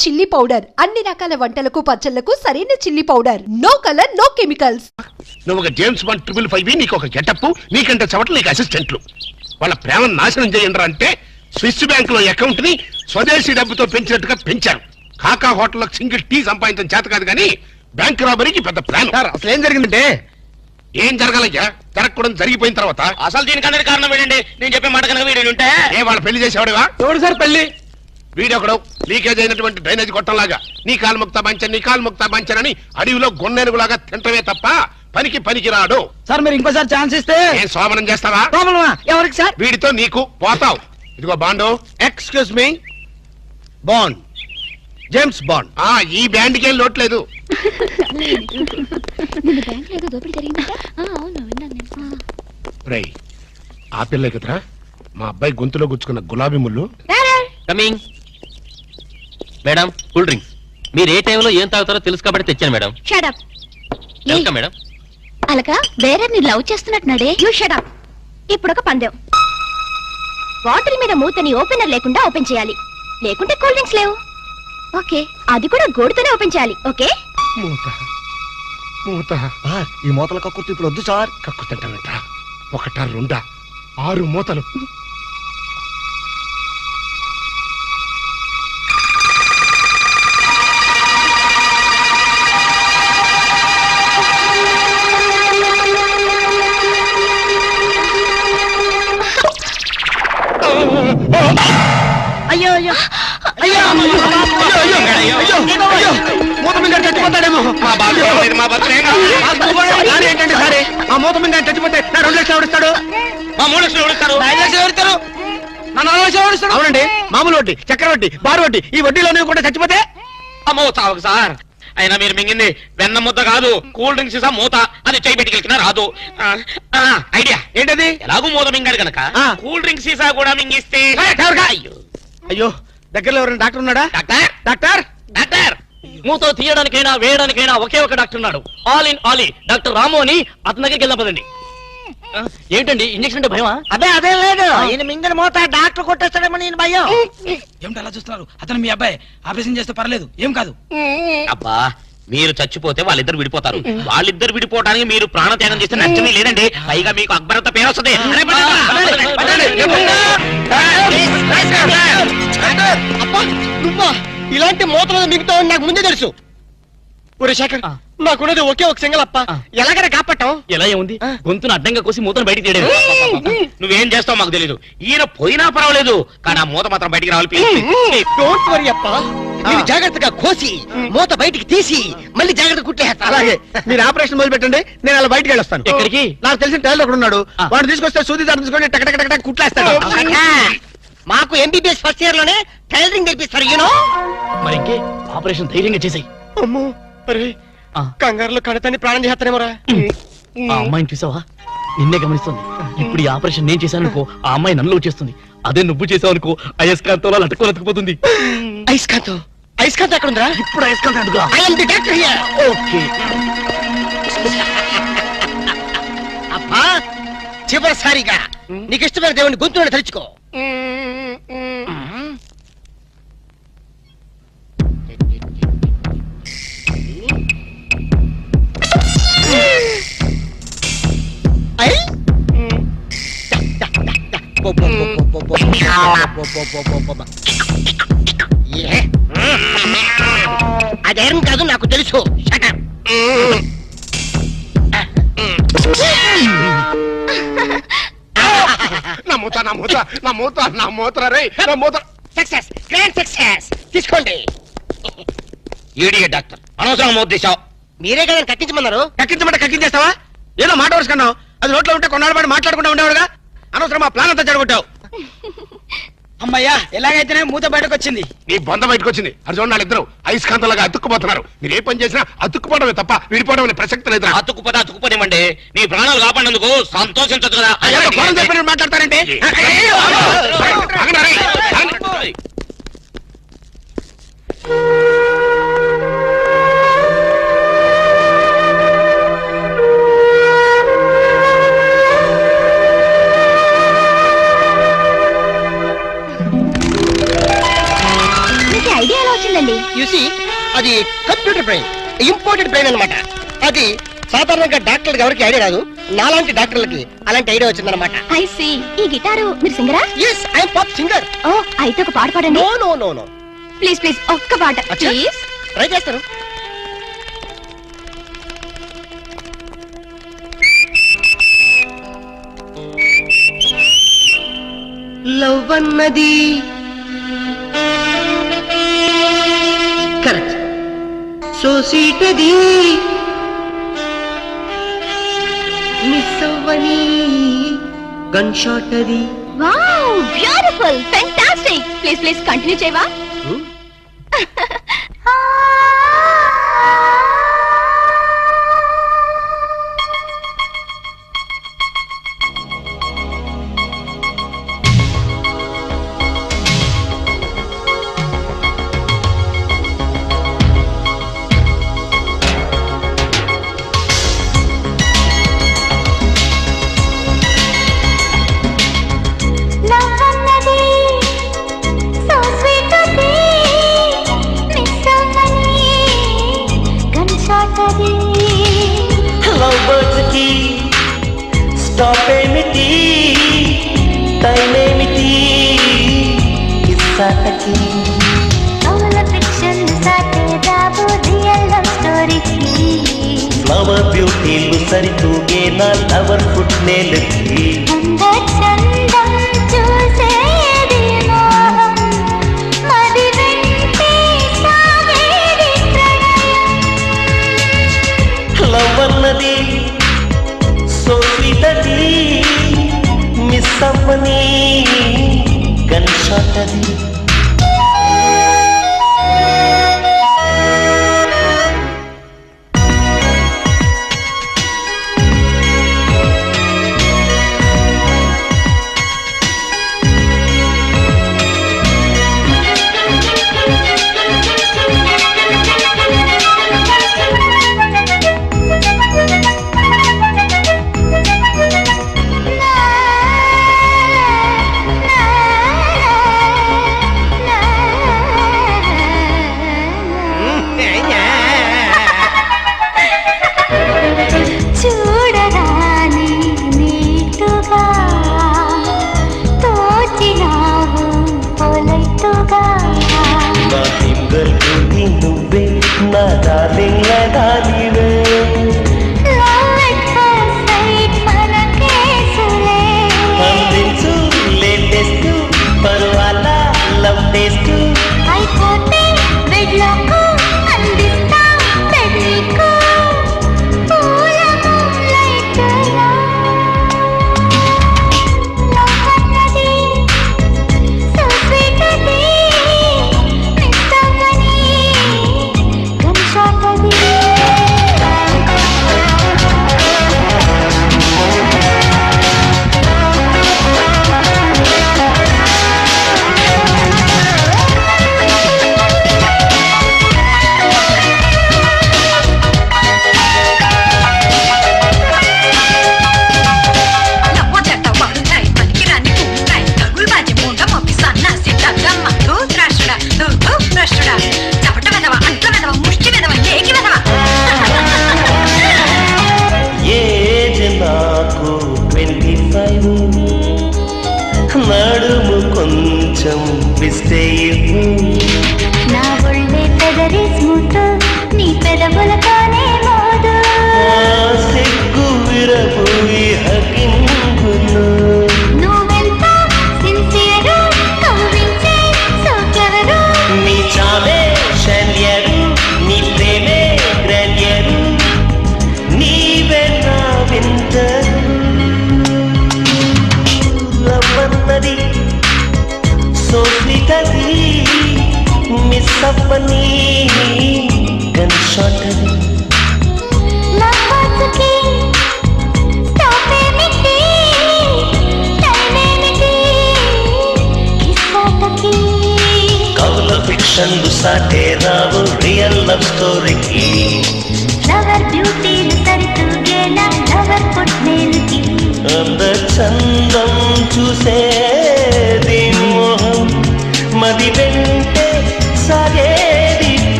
Chilli powder అన్ని రకాల వంటలకు పచ్చళ్లకు సరైన chilli powder. No colour no chemicals. నువ్వు ఒక జేమ్స్ బాండ్ 555 నీకు ఒక గెటప్, నీకంటే చవట నీకు అసిస్టెంట్లు. వాళ్ళ ప్రేమను నాశనం చేయండి అంటే స్విస్ బ్యాంక్ లో అకౌంట్ ని స్వదేశీ డబ్బుతో పెంచినట్టుగా పెంచారు. కాకా హోటల్లో సింగిల్ టీ సంపాదించడం చేత కాదు కానీ బ్యాంక్ రాబరీకి పెద్ద ప్లాన్. అసలు ఏం జరిగిందంటే ఏం జరగాలయ్యా? జరగకూడదు జరిగిపోయిన తర్వాత. అసలు దీనికన్నా కారణం ఏంటండి? నేను చెప్పే మాట కనుక వీడు ఉంటే ఏ వాళ్ళ పెళ్లి చేసేవాడువా? ఎవడు సార్ పెళ్లి? వీడొకడు లీకేజ్ అయినటువంటి డ్రైనేజ్ కొట్టంలాగా నీ కాలు ముక్తా బంచన్ నీ కాలు ముక్తా బంచన్ అని అడవిలో గొన్నెనుగులాగా తింటమే తప్ప పనికి రాడు. సార్ మీరు ఇంకోసారి ఛాన్స్ ఇస్తే ఏం సోమనం చేస్తావా? ఎవరికి సార్? వీడితో నీకు పోతావు. ఇదిగో bond. Excuse me, bond, James bond. ఈ బ్యాండ్ కి ఏం లోట్లేదు. రై ఆ పిల్లే కదరా మా అబ్బాయి గొంతులో గుచ్చుకున్న గులాబీ ముళ్ళు. Coming madam, cool drinks. మీరు ఏ టైంలో ఏం తాగుతారో తెలుసు కాబట్టి తెచ్చాను మేడం. షటప్. Welcome madam. అలక వేరే ని లవ్ చేస్తున్నట్టున్నాడే. You shut up. ఇప్పుడు ఒక పందెం. బాటిల్ మీద మూతని ఓపెనర్ లేకుండా ఓపెన్ చేయాలి, లేకుంటే కూల్ డ్రింక్స్ లేవు. ఓకే, అది కూడా గోడుతోనే ఓపెన్ చేయాలి. ఓకే? మూత మూత. ఈ మూతల కక్కుర్తి ఇప్పుడు వద్దు సార్. కక్కుతంటానంట. ఒకటా రెండా 6 మూతలు. అయ్యో అయ్యో అయ్యో మూత మీద చచ్చిపోతాడేమో. ఏంటంటే సరే ఆ మూత మీద చచ్చిపోతే నా 2 లక్షలు ఎవరిస్తాడు? మా 3 లక్షలు ఎవరిస్తారు? 5 లక్షలు ఎవరిస్తారు? నా 4 లక్షలు ఎవరిస్తాడు? అవునండి, మామూలు వడ్డీ, చక్కెర వడ్డీ, బారు వడ్డీ, ఈ వడ్డీలో కూడా చచ్చిపోతే అమ్మో చావకు సార్. అయినా మీరు మింగింది వెన్న ముద్ద కాదు, కూల్ డ్రింక్స్ సీసా మూత. అది చేయి పెట్టుకెళ్తున్నా రాదు. ఐడియా ఏంటది? ఎలాగూ మూత మింగాడు కనుక కూల్ డ్రింక్స్ సీసా కూడా మింగిస్తే. అయ్యో అయ్యో, దగ్గరలో ఎవరైనా డాక్టర్ ఉన్నాడా? డాక్టర్ డాక్టర్ డాక్టర్ మూతో తీయడానికైనా వేయడానికైనా ఒకే ఒక డాక్టర్ ఉన్నాడు. ఆల్ ఇన్ ఆలీ డాక్టర్ రాము అని. అతని దగ్గరికి వెళ్దాం పదండి. ఏంటండి ఇంజక్షన్ అంటే భయమా? అదే లేదు, ఈయన మింగిన మూత డాక్టర్ కొట్టేస్తాడేమో నేను భయం. ఏమిటి అలా చూస్తున్నారు? అతను మీ అబ్బాయి, ఆపరేషన్ చేస్తే పర్లేదు, ఏం కాదు. అబ్బా, మీరు చచ్చిపోతే వాళ్ళిద్దరు విడిపోతారు. వాళ్ళిద్దరు విడిపోవడానికి మీరు ప్రాణత్యాగం చేస్తే నష్టమే లేదండి. పైగా మీకు అక్బరంత పేరు వస్తుంది. ఇలాంటి మూతలు మిగతా నాకు ముందే తెలుసు. ఒరే శేఖర్, నాకున్నది ఒకే ఒక సింగల్ అప్ప. ఎలాగైనా కాపాటం. ఎలా ఉంది? గొంతును అడ్డంగా కోసి మూతను బయటికి తీయడం. నువ్వేం చేస్తావు మాకు తెలీదు. ఈయన పోయినా పర్వాలేదు, కానీ ఆ మూత మాత్రం బయటికి రావాలి. డోంట్ వరీ అప్ప, నేను జాగ్రత్తగా కోసి మూత బయటికి తీసి మళ్ళీ జాగ్రత్త కుట్టేస్తా. అలాగే, మీరు ఆపరేషన్ మొదలు పెట్టండి, నేను అలా బయటికి వెళ్ళొస్తాను. ఎక్కడికి? నాకు తెలిసిన టైలర్ ఒకడు ఉన్నాడు, వాడు తీసుకొస్తే సూది దాన్ని తీసుకొని టక్ కుట్లేస్తాడు. మాకు ఎంబీబీఎస్ ఫస్ట్ ఇయర్ లోనే టైలరింగ్ నేర్పిస్తారు. యూనో. మరి ఇంకే ఆపరేషన్ ధైర్యంగా చేసాయి. అమ్మో, అరే కంగారులో కడతాన్ని ప్రాణం చేస్తానేమోరా. ఆ అమ్మాయిని చూసావా? నిన్నే గమనిస్తుంది. ఇప్పుడు ఈ ఆపరేషన్ నేను చేశాను అనుకో, ఆ అమ్మాయి నన్ను చేస్తుంది. అదే నువ్వు చేసావు అనుకో, అయస్కాంతంలో లట్టుకోలేకపోతుంది. ఐస్కాంతం ఎక్కడ ఉందా? ఇప్పుడు అయస్కాంతం అడుగురా. ఓకే. అబ్బా, చివరిసారిగా నీకు ఇష్టమైన దేవుని గొంతులను తలుచుకో. అదేం కాదు, నాకు తెలుసు. తీసుకోండి. డాక్టర్ అనవసరం మోద్దేశావు. మీరే కదా కక్కించమన్నారు. కక్కించమంటే కక్కించేస్తావా? ఏదో మాట వరుసుకున్నావు, అది నోట్లో ఉంటే కొన్నాళ్ళ పాటు మాట్లాడుకుంటా ఉండేవాడుగా. అనవసరం మా ప్లాన్ అంతా చెడగొట్టావు. అమ్మయ్యా, ఎలాగైతేనే మూత బయటకు వచ్చింది. నీ బొంద బయటకు వచ్చింది. అది చూడండి, వాళ్ళిద్దరు అయస్కాంతంలాగా అతుక్కుపోతున్నారు. మీరు ఏ పని చేసినా అతుక్కుపోవడమే తప్ప విడిపోవడం అనే ప్రసక్తి లేదు. అతుక్కుపోనివ్వండి. నీ ప్రాణాలు కాపాడినందుకు సంతోషించదు కదా. మాట్లాడతారంటే వచ్చిందండి? యూసి అది కంప్యూటర్ బ్రెయిన్, ఇంపోర్టెడ్ బ్రెయిన్ అన్నమాట. అది సాధారణంగా డాక్టర్లకు ఎవరికి ఐడియా రాదు, నాలాంటి డాక్టర్లకి అలాంటి ఐడియా వచ్చిందన్నమాట. I see. ఈ గిటారు మీరు సింగరా? Yes, I'm pop singer. Oh, అయితే ఒక పాట పాడండి. No no no no. Please please ఒక్క పాట అచ్చా. ప్లీజ్. ట్రై చేస్తాను. లవ్ అన్నది కరెక్ట్, సో స్వీట్ అది మిస్ అవ్వని గన్ షాట్ అది. Wow, beautiful, fantastic. Please please continue చేయవా? లవ్ బర్డ్స్ కి స్టాప్ ఏమిటి, టైం ఏమిటి, కిస్సాటకి ఫ్లవర్ బ్యూటీలు సరితూగే నా లవర్ ఫుట్ నేలకి. లవ్ అన్నది సో స్వీట్ అది, మిస్ అవ్వని గన్ షాట్ అది. నువ్వే నా డార్లింగ్ దానివే. అందించు లేటెస్ట్ పరువాల లవ్ టేస్ట్. నడుము కొంచెం పిస్తే నా ఒళ్ళే పెదరి స్మూత్, నీ పెదవులతోనే మోదు. సిగ్గు విరపోయి హకింపులు. నువ్వెంత సిన్సియరు, కవ్వించే సోకెవరు. నీ చాలే శల్యరు, నీ ప్రేమే గ్రాన్యరు, నీవే నా వింటరు. లవ్వన్నది సో స్వీట్ అది, మిస్ అవ్వని గన్ షాట్ అది. కవుల ఫిక్షన్లు సాటే రావు రియల్ లవ్ స్టోరీకి. లవర్ బ్యూటీలు సరితూగేలా లవర్ పుట్నేలుకి. అంద చందం చూసేది మోహం, మది వెంటే సాగే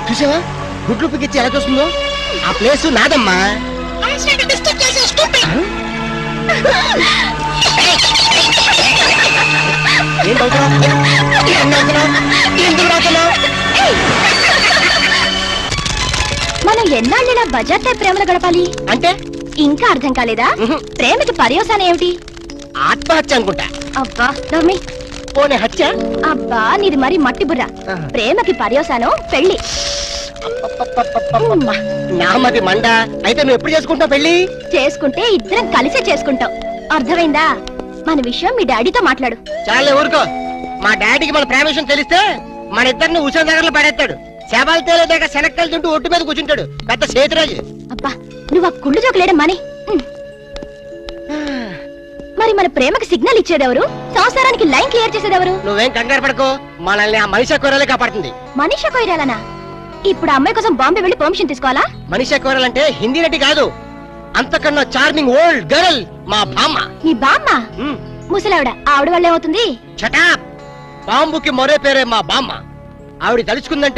చూసావా గుడ్లు పిగిచ్చి ఎలా చూస్తుందో? ఆ ప్లేస్ నాదమ్మా. ఏం అవుతున్నావు? ఎందుకు రాతున్నావు? మనం ఎన్నాళ్ళైనా బజార్ టైప్ ప్రేమలు గడపాలి అంటే ఇంకా అర్థం కాలేదా? ఉహు. ప్రేమకి పర్యవసానం ఏమిటి? ఆత్మహత్య అనుకుంటా. అబ్బా నమ్మి పోనీ హత్య? అబ్బా నీది మరి మట్టి బుర్ర. ఆహా. ప్రేమకి పర్యవసానం పెళ్లి. అబ్బబ్బబ్బబ్బబ్బ. నామది మండ. అయితే నువ్వు ఎప్పుడు చేసుకుంటావు పెళ్లి? చేసుకుంటే ఇద్దరం కలిసే చేసుకుంటాం. అర్థమైందా? మన విషయం మీ డాడీతో మాట్లాడు. చాలే ఊరుకో. మా డాడీకి మన ప్రేమ విషయం తెలిస్తే మన ఇద్దరిని ఉషా దగ్గరలో పడేస్తాడు. శవాలు తేలేదాకా శనక్కలు తింటూ ఒట్టు మీద కూర్చుంటాడు. పెద్ద సేతురాజు. అబ్బా నువ్వు ఆ కుళ్ళు జోకులేడం మాని. మరి మన ప్రేమకి సిగ్నల్ ఇచ్చేదెవరు? సంసారానికి లైన్ క్లియర్ చేసేదెవరు? నువ్వేం కంగారు పడకో. మనల్ని ఆ మనిషి కూరలే కాపాడుతుంది. మనీషా కొయిరాలనా? ఇప్పుడు ఆ అమ్మాయి కోసం బాంబే వెళ్ళి పర్మిషన్ తీసుకోవాలా? మనిషి కూరలంటే హిందీ నటి కాదు, అంతకన్నా చార్మింగ్ ఓల్డ్ గర్ల్ మా బామ్మ. నీ బామ్మ ముసలావిడ. ఆవిడ వల్ల ఏమవుతుంది? చటాప్. బాంబుకి మరో పేరే మా బామ్మ. ఆవిడ తలుచుకుందంటే